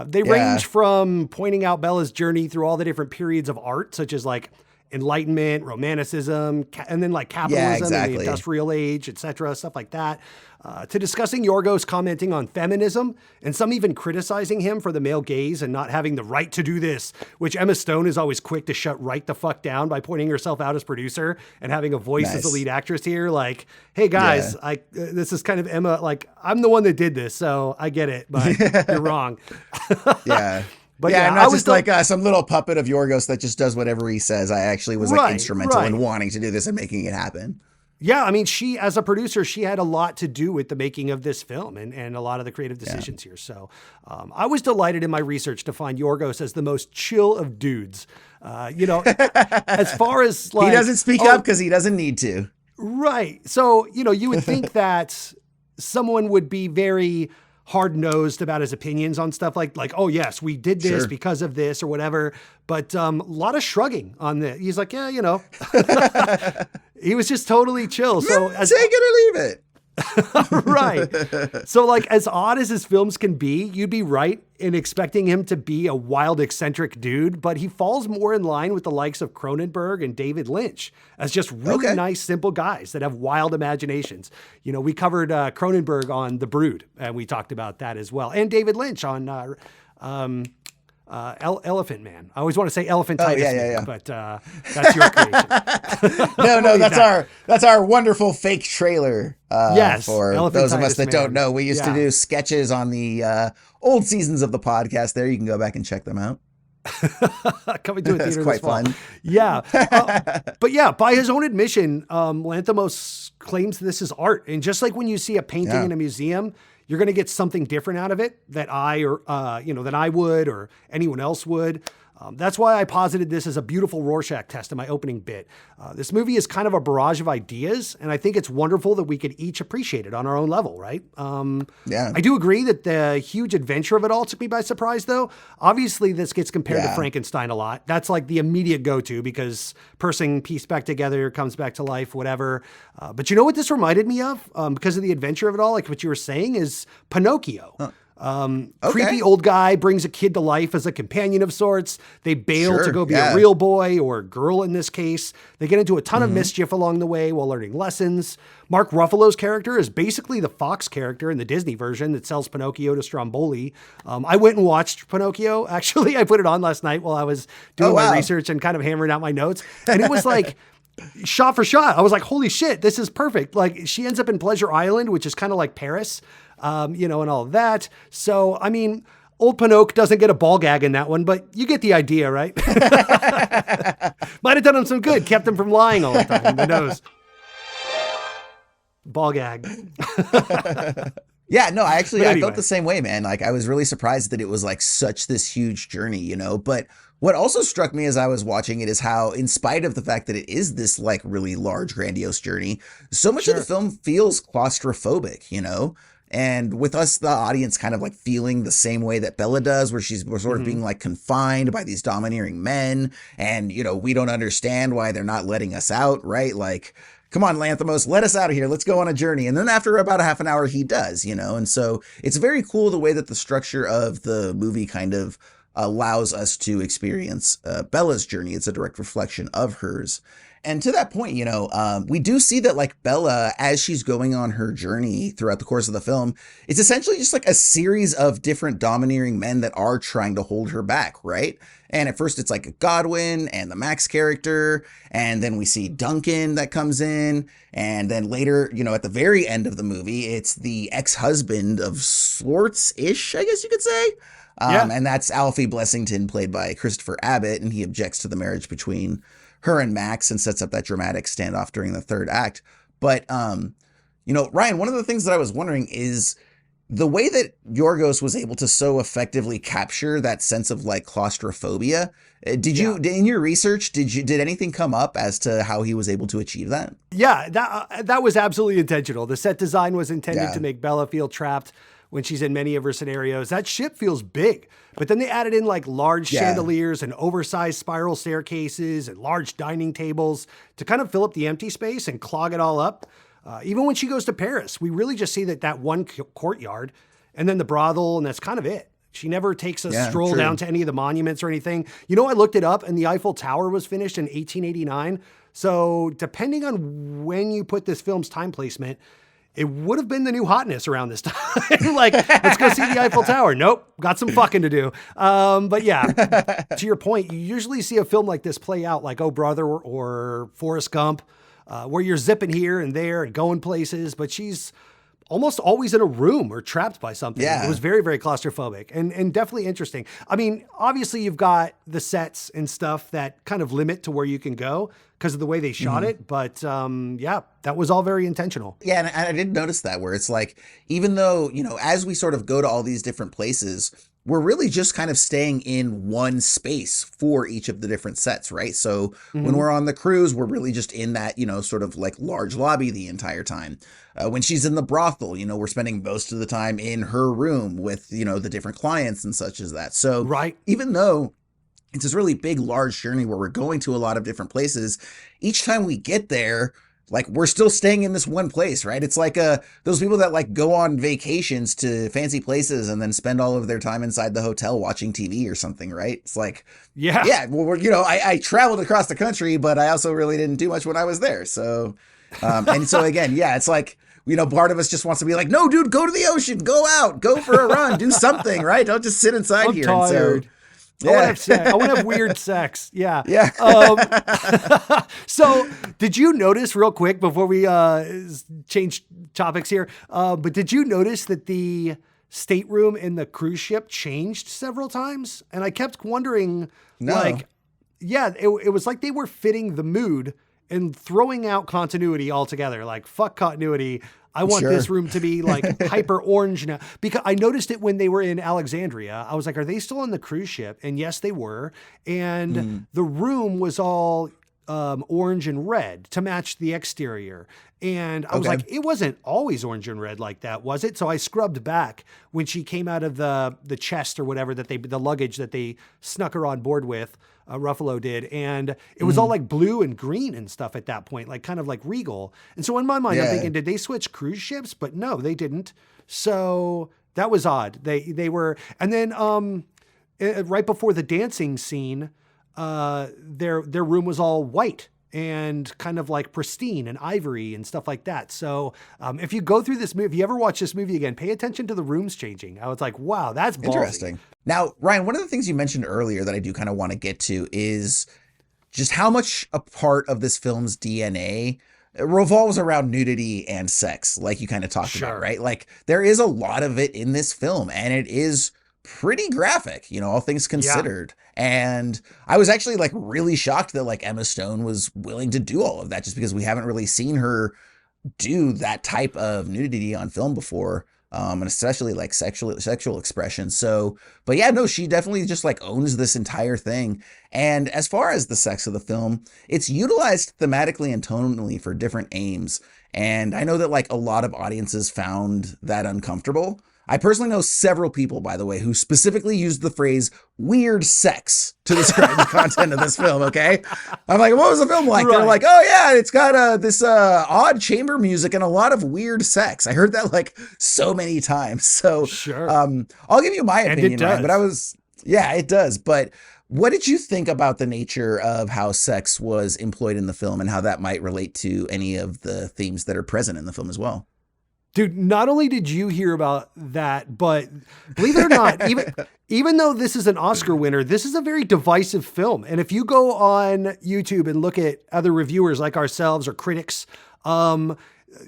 They range from pointing out Bella's journey through all the different periods of art, such as like Enlightenment, Romanticism, and then like capitalism and the industrial age, etc., stuff like that, to discussing Yorgos commenting on feminism and some even criticizing him for the male gaze and not having the right to do this, which Emma Stone is always quick to shut right the fuck down by pointing herself out as producer and having a voice as the lead actress here. Like, hey guys, this is kind of Emma, like, I'm the one that did this, so I get it, but you're wrong. Yeah. But yeah, yeah, I'm not just like some little puppet of Yorgos that just does whatever he says. I actually was like instrumental in wanting to do this and making it happen. Yeah, I mean, she, as a producer, she had a lot to do with the making of this film and a lot of the creative decisions here. So I was delighted in my research to find Yorgos as the most chill of dudes. You know, as far as like... He doesn't speak up because he doesn't need to. Right. So, you know, you would think that someone would be very hard-nosed about his opinions on stuff like, oh yes, we did this because of this or whatever. But a lot of shrugging on this. He's like, yeah, you know, he was just totally chill. So take it or leave it. Right. So like as odd as his films can be, you'd be right in expecting him to be a wild, eccentric dude, but he falls more in line with the likes of Cronenberg and David Lynch as just really nice, simple guys that have wild imaginations. You know, we covered Cronenberg on The Brood, and we talked about that as well. And David Lynch on Elephant Man. I always want to say Elephantitis Man, but that's your creation. No, that's our wonderful fake trailer. Yes, for those of us that Man. don't know, we used to do sketches on the old seasons of the podcast. There, you can go back and check them out. Coming to a theater That's quite this fall. fun. Yeah. But yeah, by his own admission, Lanthimos claims this is art. And just like when you see a painting in a museum, you're going to get something different out of it that I would or anyone else would. That's why I posited this as a beautiful Rorschach test in my opening bit. This movie is kind of a barrage of ideas, and I think it's wonderful that we could each appreciate it on our own level, right? I do agree that the huge adventure of it all took me by surprise, though. Obviously, this gets compared to Frankenstein a lot. That's like the immediate go-to because person pieced back together, comes back to life, whatever. But you know what this reminded me of? Because of the adventure of it all, like what you were saying, is Pinocchio. Huh. Creepy old guy brings a kid to life as a companion of sorts. They bail to go be a real boy or girl in this case. They get into a ton of mischief along the way while learning lessons. Mark Ruffalo's character is basically the Fox character in the Disney version that sells Pinocchio to Stromboli. I went and watched Pinocchio. Actually, I put it on last night while I was doing my research and kind of hammering out my notes. And it was like shot for shot. I was like, holy shit, this is perfect. Like she ends up in Pleasure Island, which is kind of like Paris. And all of that. So, I mean, old Pinocchio doesn't get a ball gag in that one, but you get the idea, right? Might have done him some good, kept him from lying all the time. Who knows? Ball gag. Yeah, no, I felt the same way, man. Like, I was really surprised that it was like such this huge journey, but what also struck me as I was watching it is how, in spite of the fact that it is this like really large, grandiose journey, so much of the film feels claustrophobic, And with us, the audience kind of like feeling the same way that Bella does, where we're sort of being like confined by these domineering men. And, we don't understand why they're not letting us out, right? Like, come on, Lanthimos, let us out of here. Let's go on a journey. And then after about a half an hour, he does, And so it's very cool the way that the structure of the movie kind of allows us to experience Bella's journey. It's a direct reflection of hers. And to that point, we do see that like Bella, as she's going on her journey throughout the course of the film, it's essentially just like a series of different domineering men that are trying to hold her back, right? And at first it's like Godwin and the Max character, and then we see Duncan that comes in, and then later, at the very end of the movie, it's the ex-husband of sorts-ish, I guess you could say. And that's Alfie Blessington, played by Christopher Abbott, and he objects to the marriage between her and Max and sets up that dramatic standoff during the third act. But, Ryan, one of the things that I was wondering is the way that Yorgos was able to so effectively capture that sense of like claustrophobia. Did you, in your research, did anything come up as to how he was able to achieve that? Yeah, that was absolutely intentional. The set design was intended to make Bella feel trapped when she's in many of her scenarios. That ship feels big, but then they added in like large chandeliers and oversized spiral staircases and large dining tables to kind of fill up the empty space and clog it all up. Even when she goes to Paris, we really just see that one courtyard and then the brothel, and that's kind of it. She never takes a stroll down to any of the monuments or anything. I looked it up, and the Eiffel Tower was finished in 1889. So depending on when you put this film's time placement, it would have been the new hotness around this time. Like, let's go see the Eiffel Tower. Nope, got some fucking to do. But yeah, to your point, you usually see a film like this play out like Oh Brother or Forrest Gump, where you're zipping here and there and going places, but she's almost always in a room or trapped by something. Yeah. It was very, very claustrophobic and definitely interesting. I mean, obviously you've got the sets and stuff that kind of limit to where you can go because of the way they shot it. But that was all very intentional. Yeah, and I did notice that, where it's like, even though, as we sort of go to all these different places, we're really just kind of staying in one space for each of the different sets, right? So when we're on the cruise, we're really just in that, sort of like large lobby the entire time. When she's in the brothel, we're spending most of the time in her room with, the different clients and such as that. So even though it's this really big, large journey where we're going to a lot of different places, each time we get there, like, we're still staying in this one place, right? It's like those people that like go on vacations to fancy places and then spend all of their time inside the hotel watching TV or something, right? It's like, well, I traveled across the country, but I also really didn't do much when I was there. So, and so again, it's like, part of us just wants to be like, no, dude, go to the ocean, go out, go for a run, do something, right? Don't just sit inside here. Tired. And so, I want to have sex. I want to have weird sex. Yeah. Yeah. So did you notice real quick before we change topics here, but did you notice that the stateroom in the cruise ship changed several times? And I kept wondering, it was like they were fitting the mood and throwing out continuity altogether. Like, fuck continuity. I want this room to be like hyper orange now, because I noticed it when they were in Alexandria. I was like, are they still on the cruise ship? And yes, they were. And the room was all orange and red to match the exterior. And I was like, it wasn't always orange and red like that, was it? So I scrubbed back when she came out of the chest or whatever the luggage that they snuck her on board with. Ruffalo did. And it was all like blue and green and stuff at that point, like kind of like Regal. And so in my mind, I'm thinking, did they switch cruise ships? But no, they didn't. So that was odd. They were, and then right before the dancing scene, their room was all white and kind of like pristine and ivory and stuff like that. So if you go through this movie, if you ever watch this movie again, pay attention to the rooms changing. I was like, wow, that's ballsy. Interesting. Now, Ryan, one of the things you mentioned earlier that I do kind of want to get to is just how much a part of this film's DNA revolves around nudity and sex, like you kind of talked about, right? Like there is a lot of it in this film, and it is pretty graphic, all things considered. And I was actually like really shocked that like Emma Stone was willing to do all of that, just because we haven't really seen her do that type of nudity on film before. And especially like sexual expression. So, but yeah, no, she definitely just like owns this entire thing. And as far as the sex of the film, it's utilized thematically and tonally for different aims. And I know that like a lot of audiences found that uncomfortable. I personally know several people, by the way, who specifically used the phrase weird sex to describe the content of this film, okay? I'm like, what was the film like? Right. They're like, oh yeah, it's got this odd chamber music and a lot of weird sex. I heard that like so many times. So I'll give you my opinion, Ryan, but it does. But what did you think about the nature of how sex was employed in the film and how that might relate to any of the themes that are present in the film as well? Dude, not only did you hear about that, but believe it or not, even though this is an Oscar winner, this is a very divisive film. And if you go on YouTube and look at other reviewers like ourselves or critics,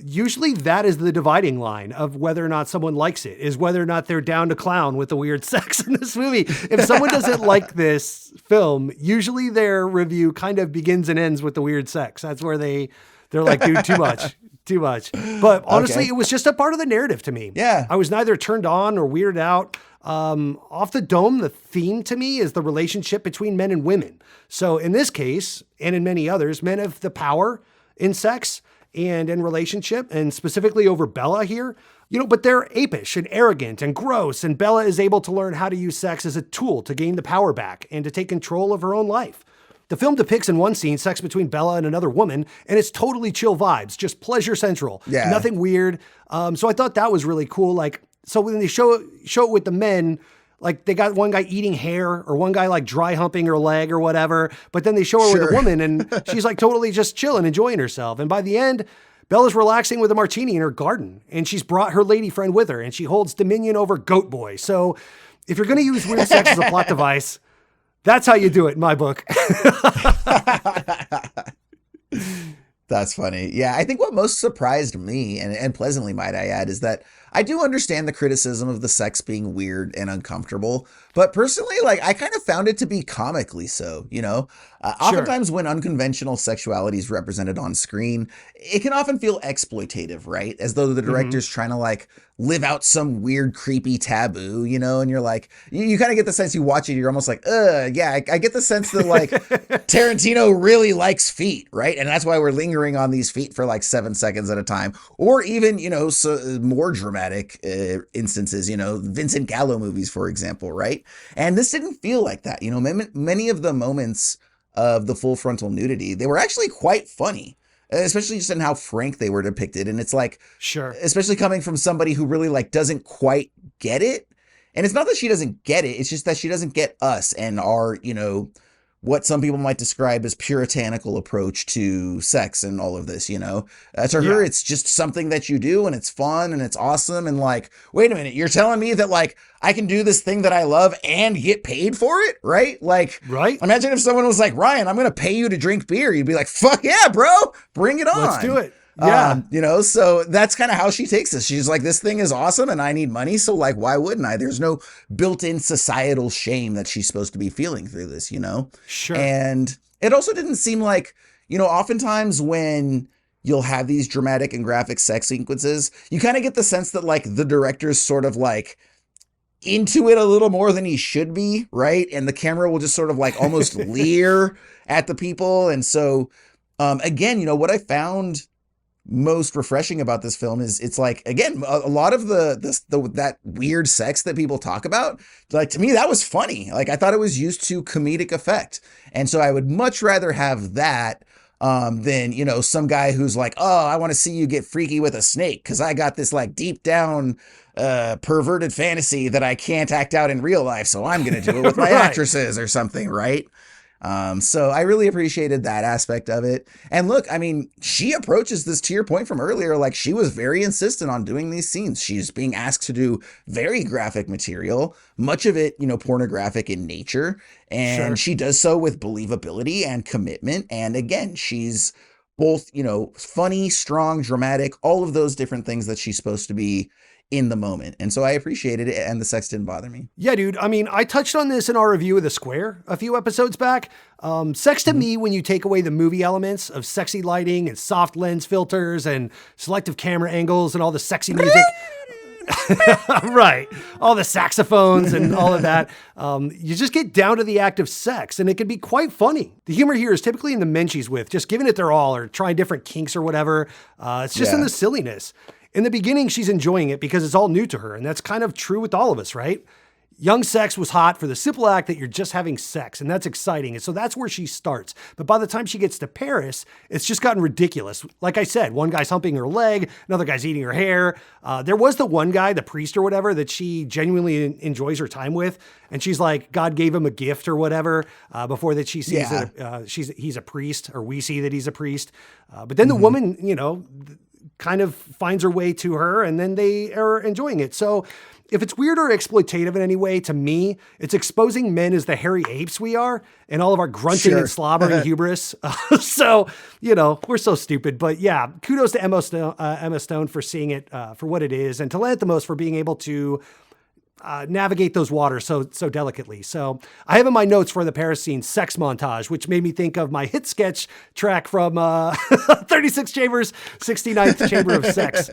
usually that is the dividing line of whether or not someone likes it, is whether or not they're down to clown with the weird sex in this movie. If someone doesn't like this film, usually their review kind of begins and ends with the weird sex. That's where they're like, dude, too much. But honestly, it was just a part of the narrative to me. Yeah. I was neither turned on or weirded out. Off the dome, the theme to me is the relationship between men and women. So in this case, and in many others, men have the power in sex and in relationship, and specifically over Bella here, but they're apish and arrogant and gross. And Bella is able to learn how to use sex as a tool to gain the power back and to take control of her own life. The film depicts in one scene sex between Bella and another woman, and it's totally chill vibes, just pleasure central. Yeah. Nothing weird. So I thought that was really cool. Like, so when they show it with the men, like they got one guy eating hair or one guy like dry humping her leg or whatever, but then they show her with a woman and she's like totally just chilling, enjoying herself. And by the end, Bella's relaxing with a martini in her garden, and she's brought her lady friend with her, and she holds dominion over Goat Boy. So if you're going to use weird sex as a plot device, that's how you do it in my book. That's funny. Yeah, I think what most surprised me, and pleasantly might I add, is that I do understand the criticism of the sex being weird and uncomfortable, but personally, like, I kind of found it to be comically so, Oftentimes when unconventional sexuality is represented on screen, it can often feel exploitative, right? As though the director's trying to like live out some weird, creepy taboo, and you're like, you kind of get the sense you watch it, you're almost like, yeah, I get the sense that like Tarantino really likes feet, right? And that's why we're lingering on these feet for like 7 seconds at a time, or even, so more dramatic instances, Vincent Gallo movies, for example, right? And this didn't feel like that, many of the moments of the full frontal nudity, they were actually quite funny, especially just in how frank they were depicted. And it's like, especially coming from somebody who really like doesn't quite get it. And it's not that she doesn't get it, it's just that she doesn't get us and our, what some people might describe as puritanical approach to sex and all of this, to her, Yeah. it's just something that you do and it's fun and it's awesome. And like, wait a minute, you're telling me that like I can do this thing that I love and get paid for it, right? Like, Right. imagine if someone was like, Ryan, I'm going to pay you to drink beer. You'd be like, fuck yeah, bro, bring it on. Let's do it. Yeah. So that's kind of how she takes this. She's like, this thing is awesome and I need money. So like, why wouldn't I? There's no built-in societal shame that she's supposed to be feeling through this, Sure. And it also didn't seem like, oftentimes when you'll have these dramatic and graphic sex sequences, you kind of get the sense that like the director's sort of like into it a little more than he should be, right? And the camera will just sort of like almost leer at the people. And so, again, what I found most refreshing about this film is it's like, again, a lot of that weird sex that people talk about, like, to me, that was funny. Like, I thought it was used to comedic effect. And so I would much rather have that than, some guy who's like, oh, I want to see you get freaky with a snake because I got this like deep down perverted fantasy that I can't act out in real life. So I'm going to do it with my Right. actresses or something. Right. So I really appreciated that aspect of it. And look, I mean, she approaches this, to your point from earlier, like she was very insistent on doing these scenes. She's being asked to do very graphic material, much of it, pornographic in nature. And Sure. she does so with believability and commitment. And again, she's both, funny, strong, dramatic, all of those different things that she's supposed to be in the moment. And so I appreciated it, and the sex didn't bother me. Yeah, dude. I mean, I touched on this in our review of The Square a few episodes back. Sex to me, when you take away the movie elements of sexy lighting and soft lens filters and selective camera angles and all the sexy music, right, all the saxophones and all of that, you just get down to the act of sex, and it can be quite funny. The humor here is typically in the men she's with, just giving it their all or trying different kinks or whatever. It's just in the silliness. In the beginning, she's enjoying it because it's all new to her, and that's kind of true with all of us, right? Young sex was hot for the simple act that you're just having sex, and that's exciting. And so that's where she starts. But by the time she gets to Paris, it's just gotten ridiculous. Like I said, one guy's humping her leg, another guy's eating her hair. There was the one guy, the priest or whatever, that she genuinely enjoys her time with. And she's like, God gave him a gift or whatever, before that she sees that he's a priest, or we see that he's a priest. But then the woman, kind of finds her way to her, and then they are enjoying it. So if it's weird or exploitative in any way, to me, it's exposing men as the hairy apes we are, and all of our grunting and slobbering hubris. So, we're so stupid. But yeah, kudos to Emma Stone for seeing it for what it is, and to Lanthimos for being able to navigate those waters so delicately. So I have in my notes for the Paris scene, sex montage, which made me think of my hit sketch track from 36 Chambers, 69th Chamber of Sex.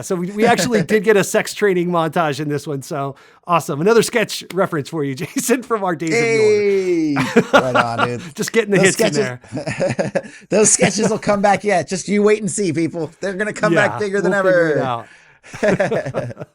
So we actually did get a sex training montage in this one. So awesome. Another sketch reference for you, Jason, from our days of yore. Right on, dude. Just getting the Those hits sketches, in there. Those sketches will come back yet. Just you wait and see, people. They're going to come back bigger than ever. Figure it out.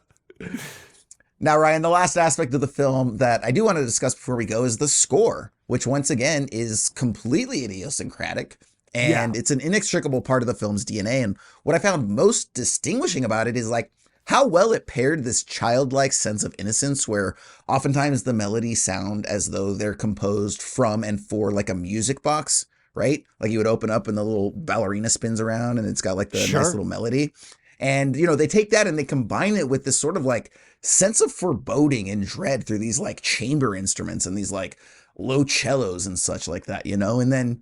Now, Ryan, the last aspect of the film that I do want to discuss before we go is the score, which once again is completely idiosyncratic, and it's an inextricable part of the film's DNA. And what I found most distinguishing about it is like how well it paired this childlike sense of innocence, where oftentimes the melodies sound as though they're composed from and for like a music box, right? Like you would open up and the little ballerina spins around and it's got like the nice little melody. And, they take that and they combine it with this sort of like sense of foreboding and dread through these like chamber instruments and these like low cellos and such like that, And then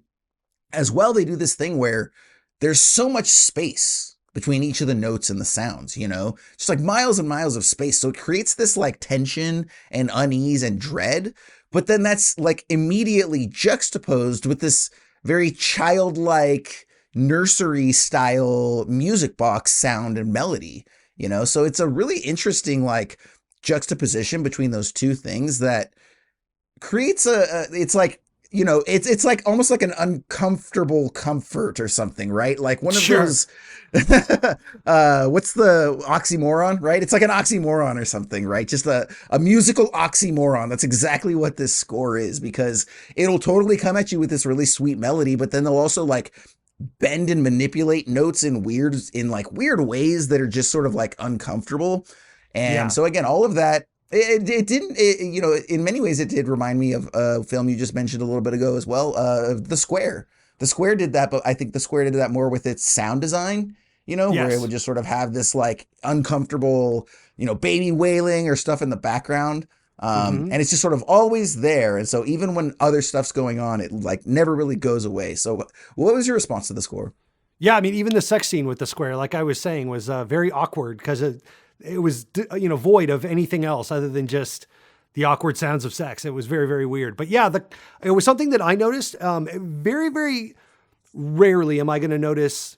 as well, they do this thing where there's so much space between each of the notes and the sounds, just like miles and miles of space. So it creates this like tension and unease and dread. But then that's like immediately juxtaposed with this very childlike nursery style music box sound and melody, so it's a really interesting like juxtaposition between those two things that creates it's like, it's like almost like an uncomfortable comfort or something, right? Like one of those, what's the oxymoron, right? It's like an oxymoron or something, right? Just a musical oxymoron. That's exactly what this score is, because it'll totally come at you with this really sweet melody, but then they'll also like bend and manipulate notes in weird ways that are just sort of like uncomfortable. And so again, all of that It didn't, you know, in many ways it did remind me of a film you just mentioned a little bit ago as well, The Square. The Square did that, but I think The Square did that more with its sound design, you know, where it Yes. would just sort of have this like uncomfortable, you know, baby wailing or stuff in the background. Hmm. And it's just sort of always there. And so even when other stuff's going on, it like never really goes away. So what was your response to the score? Yeah, I mean, even the sex scene with the square, like I was saying, was very awkward because it was, you know, void of anything else other than just the awkward sounds of sex. It was very, very weird. But yeah, it was something that I noticed. Very, very rarely am I going to notice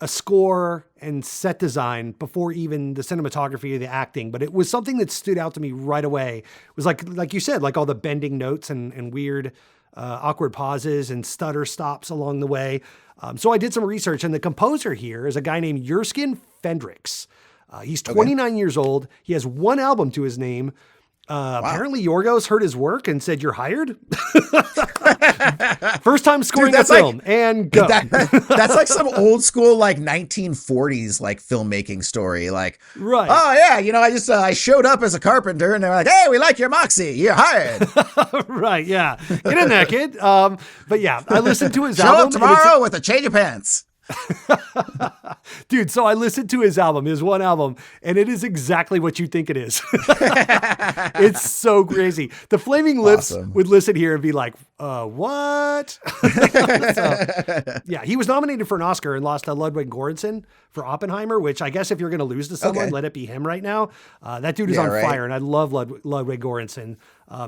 a score and set design before even the cinematography or the acting, but it was something that stood out to me right away. It was like you said, like all the bending notes and weird, awkward pauses and stutter stops along the way. So I did some research, and the composer here is a guy named Yurskin Fendrix. He's 29 years old. He has one album to his name. Apparently Yorgos heard his work and said, "You're hired." First time scoring a film, and go. That's like some old school, like 1940s, like filmmaking story. Like, Right. oh yeah, you know, I showed up as a carpenter, and they're like, hey, we like your moxie, you're hired. Right. Yeah. Get in there, kid. But yeah, I listened to his Show album. up tomorrow with a change of pants. Dude, so I listened to his album, his one album, and it is exactly what you think it is. It's so crazy. The Flaming Lips Awesome. would listen here and be like, what? Yeah, he was nominated for an Oscar and lost to Ludwig Göransson for Oppenheimer, which I guess if you're going to lose to someone, Okay. let it be him right now. That dude is Yeah, on right. fire, and I love Ludwig Göransson.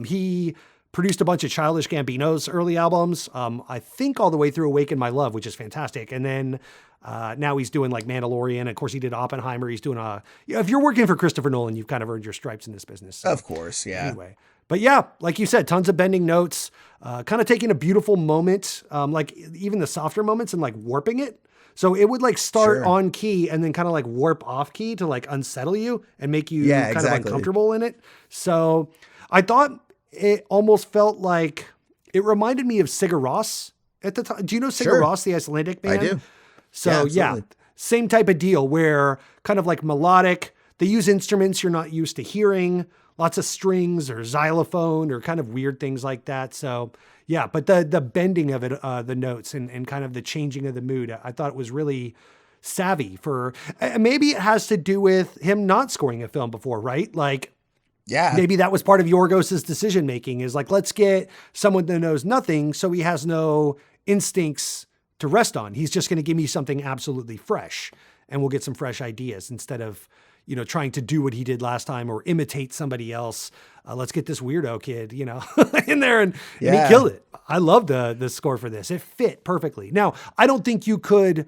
He produced a bunch of Childish Gambino's early albums. I think all the way through Awaken My Love, which is fantastic. And then now he's doing like Mandalorian. Of course, he did Oppenheimer. He's doing if you're working for Christopher Nolan, you've kind of earned your stripes in this business. So, Of course, yeah. anyway, but yeah, like you said, tons of bending notes, kind of taking a beautiful moment, like even the softer moments and like warping it. So it would like start Sure. on key and then kind of like warp off key to like unsettle you and make you Yeah, kind of exactly. uncomfortable in it. So I thought it almost felt like it reminded me of Sigur Rós at the time. Do you know Sigur Sure. Rós, the Icelandic band? I do. So yeah, absolutely. same type of deal where kind of like melodic, they use instruments you're not used to hearing, lots of strings or xylophone or kind of weird things like that. So yeah, but the bending of it, the notes and kind of the changing of the mood, I thought it was really savvy for, maybe it has to do with him not scoring a film before, right? Like, Yeah. maybe that was part of Yorgos's decision making is like, let's get someone that knows nothing so he has no instincts to rest on. He's just going to give me something absolutely fresh and we'll get some fresh ideas instead of, you know, trying to do what he did last time or imitate somebody else. Let's get this weirdo kid, you know, in there and he Yeah. killed it. I love the score for this. It fit perfectly. Now, I don't think you could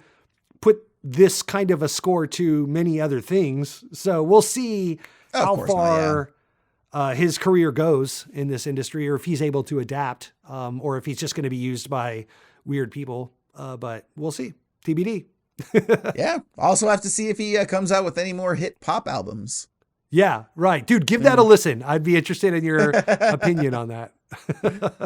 put this kind of a score to many other things. So we'll see how course not, far his career goes in this industry, or if he's able to adapt, or if he's just going to be used by weird people. But we'll see. TBD. Yeah. Also have to see if he comes out with any more hit pop albums. Yeah, right. Dude, give that a listen. I'd be interested in your opinion on that.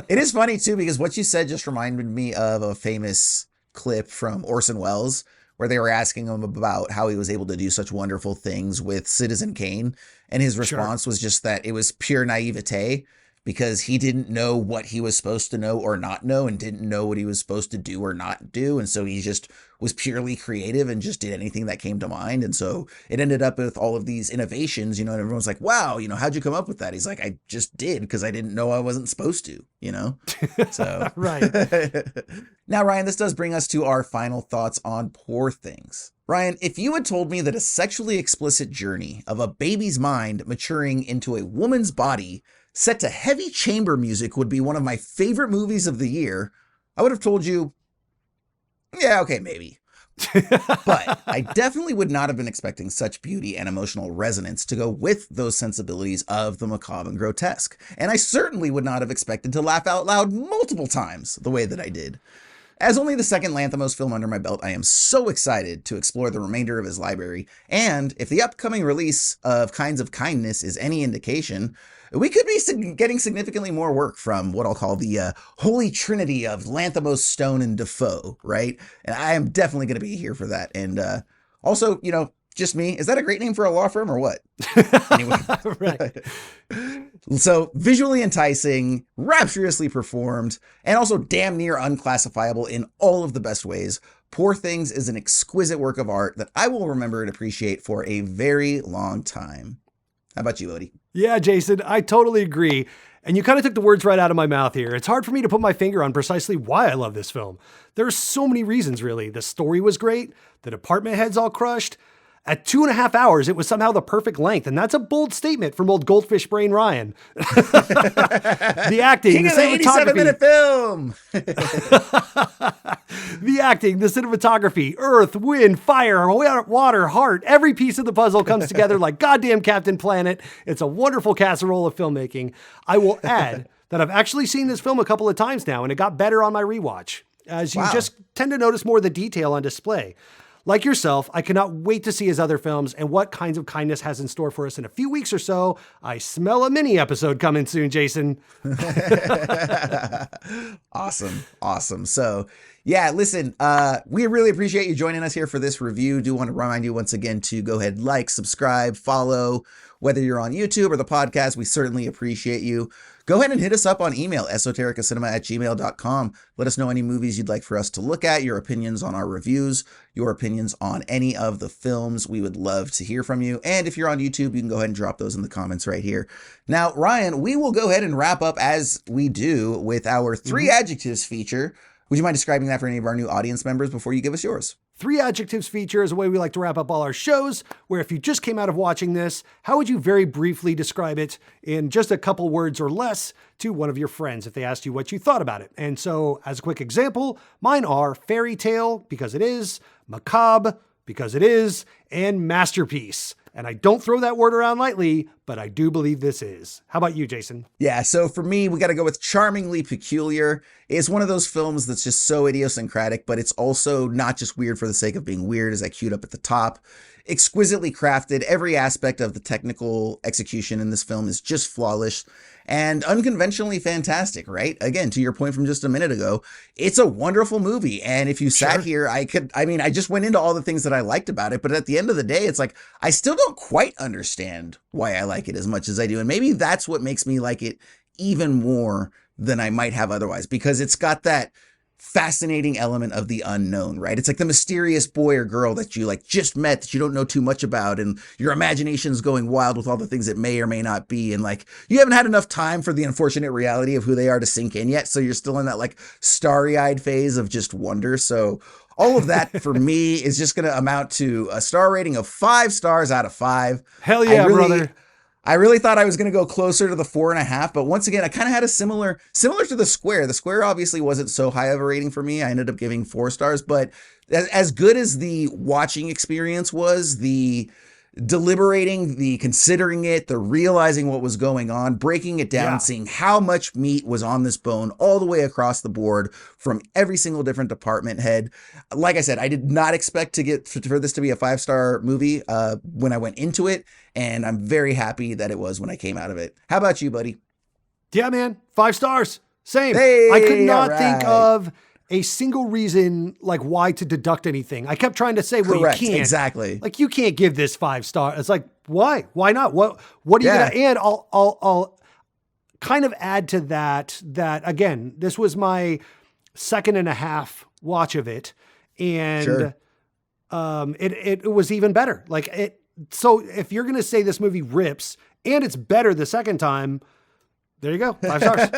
It is funny too, because what you said just reminded me of a famous clip from Orson Welles where they were asking him about how he was able to do such wonderful things with Citizen Kane. And his response was just that it was pure naivete because he didn't know what he was supposed to know or not know and didn't know what he was supposed to do or not do. And so he just was purely creative and just did anything that came to mind. And so it ended up with all of these innovations, you know, and everyone's like, wow, you know, how'd you come up with that? He's like, I just did because I didn't know I wasn't supposed to, you know? So, Right. Now, Ryan, this does bring us to our final thoughts on Poor Things. Ryan, if you had told me that a sexually explicit journey of a baby's mind maturing into a woman's body set to heavy chamber music would be one of my favorite movies of the year, I would have told you, yeah, okay, maybe. But I definitely would not have been expecting such beauty and emotional resonance to go with those sensibilities of the macabre and grotesque. And I certainly would not have expected to laugh out loud multiple times the way that I did. As only the second Lanthimos film under my belt, I am so excited to explore the remainder of his library, and if the upcoming release of Kinds of Kindness is any indication, we could be getting significantly more work from what I'll call the holy trinity of Lanthimos, Stone, and Defoe, right? And I am definitely going to be here for that. And also, you know, just me. Is that a great name for a law firm or what? Anyway. Right. So visually enticing, rapturously performed, and also damn near unclassifiable in all of the best ways. Poor Things is an exquisite work of art that I will remember and appreciate for a very long time. How about you, Odie? Yeah, Jason, I totally agree. And you kind of took the words right out of my mouth here. It's hard for me to put my finger on precisely why I love this film. There's so many reasons, really. The story was great. The department heads all crushed. At 2.5 hours, it was somehow the perfect length. And that's a bold statement from old goldfish brain Ryan. The acting, King the of the cinematography. 87-minute film. The acting, the cinematography, earth, wind, fire, water, heart, every piece of the puzzle comes together like goddamn Captain Planet. It's a wonderful casserole of filmmaking. I will add that I've actually seen this film a couple of times now, and it got better on my rewatch, as you just tend to notice more of the detail on display. Like yourself, I cannot wait to see his other films and what kinds of kindness has in store for us in a few weeks or so. I smell a mini episode coming soon, Jason. Awesome. So yeah, listen, we really appreciate you joining us here for this review. Do want to remind you once again to go ahead, like, subscribe, follow, whether you're on YouTube or the podcast. We certainly appreciate you. Go ahead and hit us up on email, esotericacinema@gmail.com. Let us know any movies you'd like for us to look at, your opinions on our reviews, your opinions on any of the films. We would love to hear from you. And if you're on YouTube, you can go ahead and drop those in the comments right here. Now, Ryan, we will go ahead and wrap up as we do with our 3 adjectives feature. Would you mind describing that for any of our new audience members before you give us yours? 3 adjectives feature is a way we like to wrap up all our shows, where if you just came out of watching this, how would you very briefly describe it in just a couple words or less to one of your friends if they asked you what you thought about it? And so as a quick example, mine are fairy tale, because it is, macabre, because it is, and masterpiece. And I don't throw that word around lightly, but I do believe this is. How about you, Jason? Yeah, so for me, we got to go with charmingly peculiar. It's one of those films that's just so idiosyncratic, but it's also not just weird for the sake of being weird, as I queued up at the top. Exquisitely crafted. Every aspect of the technical execution in this film is just flawless and unconventionally fantastic, right? Again, to your point from just a minute ago, it's a wonderful movie. And if you sat here, I just went into all the things that I liked about it, but at the end of the day, it's like, I still don't quite understand why I like it as much as I do. And maybe that's what makes me like it even more than I might have otherwise, because it's got that fascinating element of the unknown, right? It's like the mysterious boy or girl that you like just met that you don't know too much about, and your imagination's going wild with all the things that may or may not be, and like you haven't had enough time for the unfortunate reality of who they are to sink in yet, so you're still in that like starry-eyed phase of just wonder. So all of that for me is just going to amount to a star rating of 5 stars out of 5. Hell yeah, brother. I really thought I was going to go closer to the 4.5, but once again, I kind of had a similar to The Square. The Square obviously wasn't so high of a rating for me. I ended up giving 4 stars, but as good as the watching experience was, the deliberating, the considering it, the realizing what was going on, breaking it down, seeing how much meat was on this bone all the way across the board from every single different department head. Like I said, I did not expect for this to be a 5-star movie when I went into it, and I'm very happy that it was when I came out of it. How about you, buddy? Yeah, man. 5 stars. Same. Hey, I could not all think right. of a single reason like why to deduct anything. I kept trying to say, well, Correct, you can't. exactly. Like, you can't give this 5 stars. It's like, why? Why not? What are you gonna? And I'll kind of add to that again, this was my 2.5 watch of it, and it was even better. Like it. So if you're gonna say this movie rips and it's better the second time, there you go, 5 stars.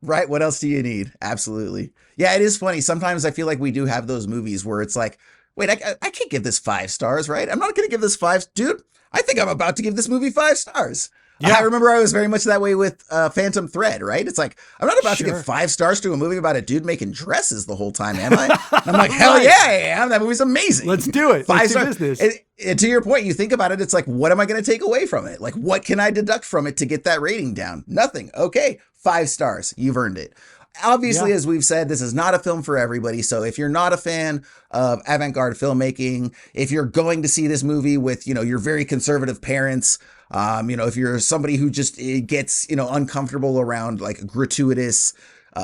Right. What else do you need? Absolutely. Yeah, it is funny. Sometimes I feel like we do have those movies where it's like, wait, I can't give this 5 stars, right? I'm not going to give this 5. Dude, I think I'm about to give this movie 5 stars. Yeah. I remember I was very much that way with Phantom Thread, right? It's like, I'm not about to give 5 stars to a movie about a dude making dresses the whole time, am I? And I'm like, hell yeah, I am. That movie's amazing. Let's do it. 5 Let's stars. do business. And to your point, you think about it, it's like, what am I going to take away from it? Like, what can I deduct from it to get that rating down? Nothing. Okay, 5 stars. You've earned it. Obviously, as we've said, this is not a film for everybody. So if you're not a fan of avant-garde filmmaking, if you're going to see this movie with, your very conservative parents, if you're somebody who just gets, uncomfortable around like gratuitous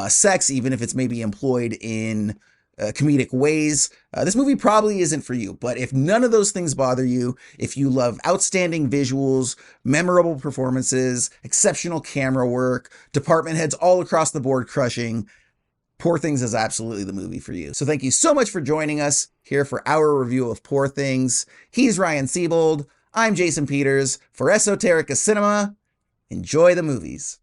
sex, even if it's maybe employed in comedic ways. This movie probably isn't for you, but if none of those things bother you, if you love outstanding visuals, memorable performances, exceptional camera work, department heads all across the board crushing, Poor Things is absolutely the movie for you. So thank you so much for joining us here for our review of Poor Things. He's Ryan Siebold. I'm Jason Peters for Esoterica Cinema. Enjoy the movies.